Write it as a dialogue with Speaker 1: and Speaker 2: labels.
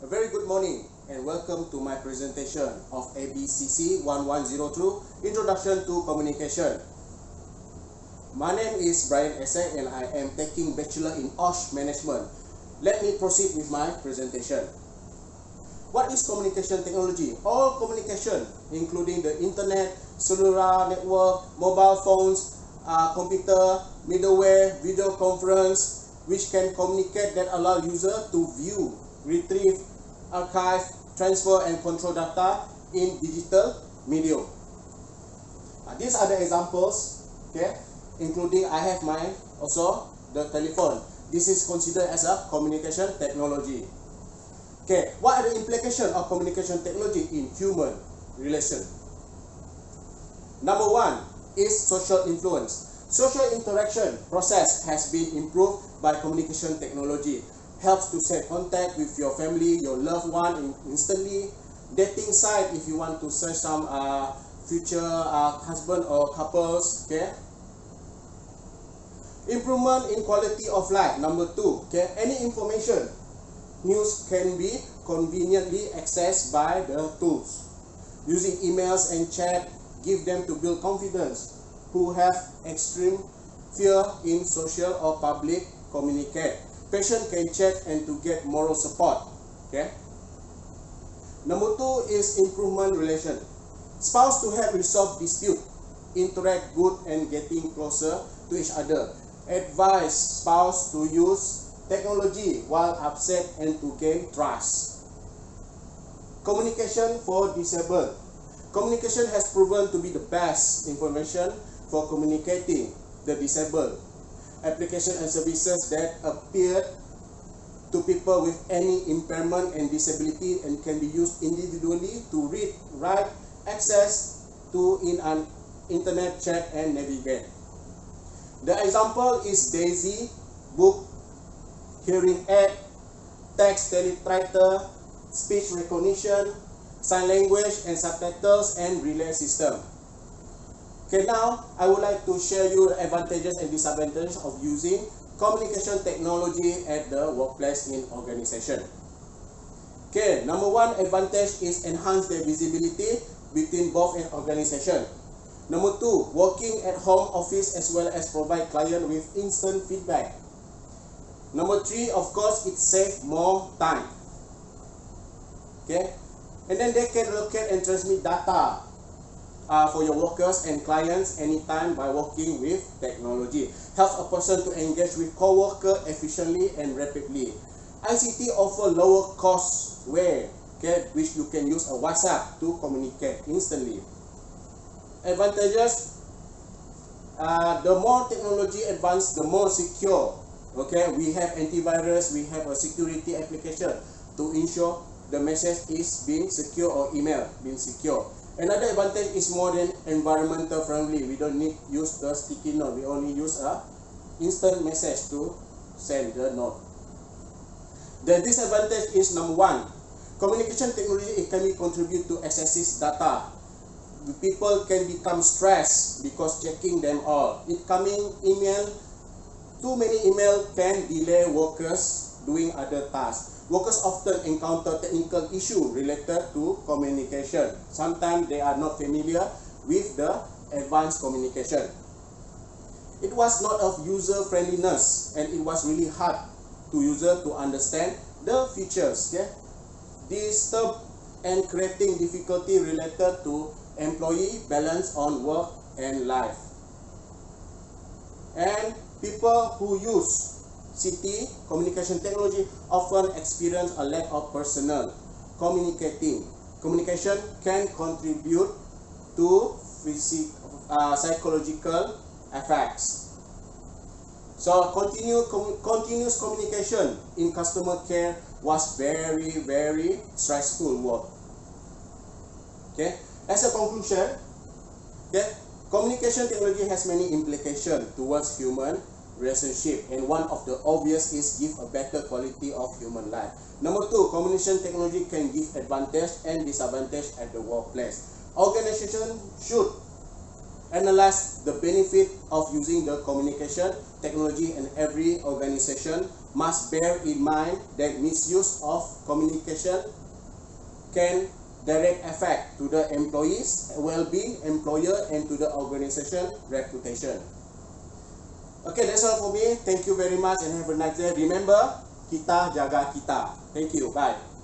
Speaker 1: very good morning and welcome to my presentation of ABCC 1102 Introduction to Communication. My name is Brian Ese and I am taking Bachelor in OSH Management. Let me proceed with my presentation. What is communication technology? All communication, including the internet, cellular network, mobile phones, computer, middleware, video conference, which can communicate that allow user to view, retrieve, archive, transfer and control data in digital medium. These are the examples, okay, including I have mine also, the telephone. This is considered as a communication technology. Okay, what are the implications of communication technology in human relation? Number one is social influence. Social interaction process has been improved by communication technology. Helps to set contact with your family, your loved one instantly. Dating site if you want to search some future husband or couples. Okay. Improvement in quality of life. Number two. Okay. Any information, news can be conveniently accessed by the tools. Using emails and chat, give them to build confidence. Who have extreme fear in social or public communicate. Patient can chat and to get moral support. Okay. Number two is improvement relation. Spouse to help resolve dispute, interact good and getting closer to each other. Advise spouse to use technology while upset and to gain trust. Communication for disabled. Communication has proven to be the best information for communicating the disabled. Application and services that appear to people with any impairment and disability and can be used individually to read, write, access to in an internet chat and navigate. The example is Daisy, book, hearing aid, text teletyper, speech recognition, sign language and subtitles and relay system. Okay, now I would like to share you the advantages and disadvantages of using communication technology at the workplace in organization. Okay, number one advantage is enhance the visibility between both an organization. Number two, working at home office as well as provide client with instant feedback. Number three, of course, it saves more time. Okay, and then they can locate and transmit data for your workers and clients anytime by working with technology. Helps a person to engage with co-worker efficiently and rapidly. ICT offer lower cost way, okay, which you can use a WhatsApp to communicate instantly. Advantages, the more technology advanced, the more secure. Okay, we have antivirus, we have a security application to ensure the message is being secure or email being secure. Another advantage is more than environmental friendly. We don't need use the sticky note. We only use a instant message to send the note. The disadvantage is number one, communication technology it can be contribute to excessive data. The people can become stressed because checking them all. Incoming email, too many email can delay workers doing other tasks. Workers often encounter technical issues related to communication. Sometimes they are not familiar with the advanced communication. It was not of user friendliness and it was really hard to user to understand the features. Okay? Disturb and creating difficulty related to employee balance on work and life. And people who use CT, communication technology, often experience a lack of personal communicating. Communication can contribute to psychological effects. So continuous communication in customer care was very stressful work. Okay, as a conclusion, okay, communication technology has many implications towards human relationship, and one of the obvious is give a better quality of human life. Number two, communication technology can give advantage and disadvantage at the workplace. Organization should analyze the benefit of using the communication technology in every organization must bear in mind that misuse of communication can direct effect to the employees' well-being, employer, and to the organization reputation. Okay, that's all for me. Thank you very much and have a nice day. Remember, kita jaga kita. Thank you. Bye.